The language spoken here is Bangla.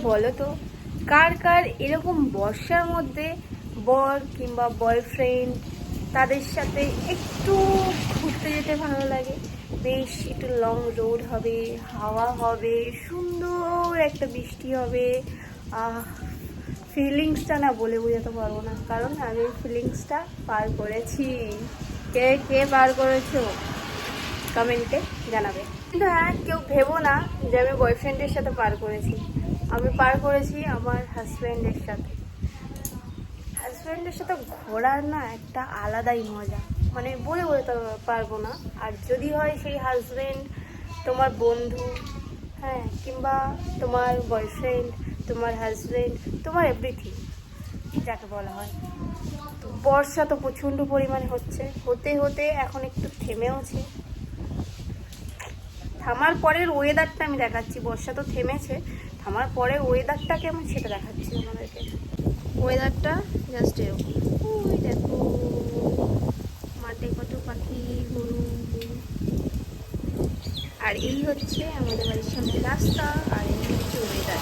বলো তো, কার কার এরকম বর্ষার মধ্যে বর কিংবা বয়ফ্রেন্ড তাদের সাথে একটু ঘুরতে যেতে ভালো লাগে? বেশ একটু লং রোড হবে, হাওয়া হবে, সুন্দর একটা বৃষ্টি হবে। ফিলিংসটা না বলে বোঝাতে পারবো না, কারণ আমি ফিলিংসটা পার করেছি। কে কে পার করেছো কমেন্টে জানাবে। কিন্তু হ্যাঁ, কেউ ভেবো না যে আমি বয়ফ্রেন্ডের সাথে পার করেছি। আমি পার করেছি আমার হাজব্যান্ডের সাথে। হাজব্যান্ডের সাথে ঘোরার না একটা আলাদাই মজা, মানে বলে বলতে পারবো না। আর যদি হয় সেই হাজব্যান্ড তোমার বন্ধু, হ্যাঁ, কিংবা তোমার বয়ফ্রেন্ড, তোমার হাজব্যান্ড, তোমার এভরিথিং যাকে বলা হয়। তো বর্ষা তো প্রচণ্ড পরিমাণে হচ্ছে, হতে হতে এখন একটু থেমেওছে। থামার পরের ওয়েদারটা আমি দেখাচ্ছি। বর্ষা তো থেমেছে, থামার পরের ওয়েদারটা কেমন সেটা দেখাচ্ছি আমাদেরকে। ওয়েদারটা জাস্ট এরকম। ওই দেখো মাঠে কত পাখি, গরু। আর এই হচ্ছে আমাদের বাড়ির সামনে রাস্তা, আর এই হচ্ছে ওয়েদার।